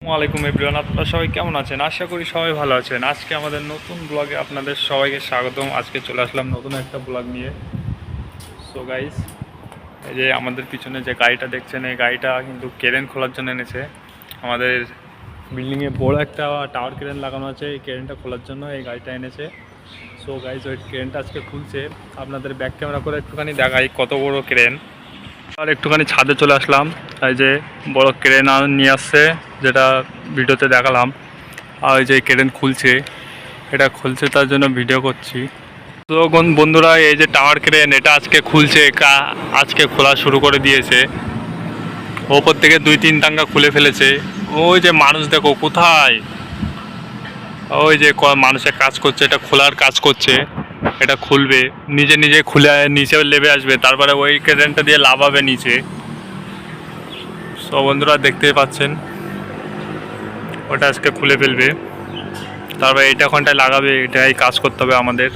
ওয়ালাইকুম এভরিওয়ান, আপনারা সবাই কেমন আছেন? আশা করি সবাই ভালো আছেন। আজকে আমাদের নতুন ব্লগে আপনাদের সবাইকে স্বাগতম। আজকে চলে আসলাম নতুন একটা ব্লগ নিয়ে। সো গাইস, এই যে আমাদের পিছনে যে গাড়িটা দেখছেন, এই গাড়িটা কিন্তু ক্রেন খোলার জন্য এনেছে। আমাদের বিল্ডিংয়ে বড় একটা টাওয়ার ক্রেন লাগানো আছে, এই ক্রেনটা খোলার জন্য এই গাড়িটা এনেছে। সো গাইস, ওই ক্রেনটা আজকে খুলছে। আপনাদের ব্যাক ক্যামেরা করে একটুখানি দেখাই কত বড় ক্রেন। আর একটুখানি ছাদে চলে আসলাম, এই যে বড় ক্রেন নিয়ে আসছে, যেটা ভিডিওতে দেখালাম। আর ওই যে ক্রেন খুলছে, এটা খুলছে তার জন্য ভিডিও করছি। তো বন্ধুরা, এই যে টাওয়ার ক্রেন, এটা আজকে খুলছে, আজকে খোলা শুরু করে দিয়েছে। ওপর থেকে 2-3 টাঙ্গা খুলে ফেলেছে। ওই যে মানুষ দেখো কোথায়, ওই যে মানুষের কাজ করছে, এটা খোলার কাজ করছে। এটা খুলবে, নিজে নিজে খুলে নিচে লেবে আসবে, তারপরে ওই ক্রেনটা দিয়ে লাফাবে নিচে। সব বন্ধুরা দেখতেই পাচ্ছেন, ওটা আজকে খুলে ফেলবে, তারপরে এটা ওখানটায় লাগাবে, এটাই কাজ করতে হবে আমাদের।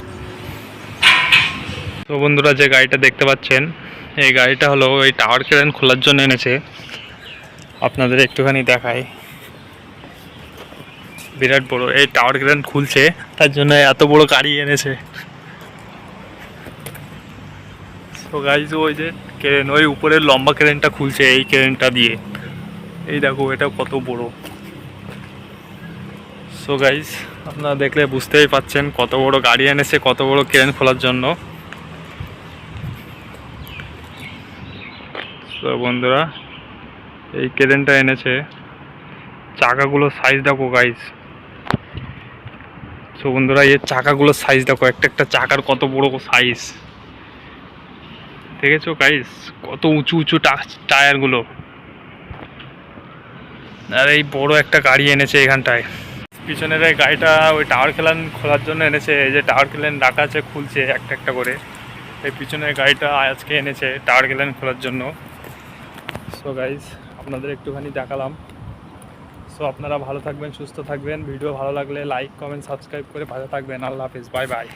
তো বন্ধুরা, যে গাড়িটা দেখতে পাচ্ছেন, এই গাড়িটা হলো ওই টাওয়ার ক্রেন খোলার জন্য এনেছে। আপনাদের একটুখানি দেখাই, বিরাট বড় এই টাওয়ার ক্রেন খুলছে, তার জন্য এত বড় গাড়ি এনেছে। তো গাইজ, ওই যে ক্রেন, ওই উপরের লম্বা ক্রেনটা খুলছে এই ক্রেনটা দিয়ে। এই দেখো, এটা কত বড়। সো গাইজ, আপনারা দেখলে বুঝতেই পাচ্ছেন কত বড় গাড়ি এনেছে, কত বড় ক্রেন খোলার জন্য। তো বন্ধুরা, এই ক্রেনটা এনেছে, চাকাগুলোর সাইজ দেখো গাইজ। তো বন্ধুরা, এর চাকাগুলোর সাইজ দেখো, একটা একটা চাকার কত বড় সাইজ দেখেছো গাইজ, কত উঁচু উঁচু টায়ারগুলো। আর এই বড় একটা গাড়ি এনেছে এখানটায়। পিছনের এই গাড়িটা ওই টাওয়ার ক্রেন খোলার জন্য এনেছে। এই যে টাওয়ার ক্রেন রাখা আছে, খুলছে একটা একটা করে। এই পিছনের গাড়িটা আজকে এনেছে টাওয়ার ক্রেন খোলার জন্য। সো গাইজ, আপনাদের একটুখানি দেখালাম। সো আপনারা ভালো থাকবেন, সুস্থ থাকবেন। ভিডিও ভালো লাগলে লাইক, কমেন্ট, সাবস্ক্রাইব করে ভালো থাকবেন। আল্লাহ হাফেজ, বাই বাই।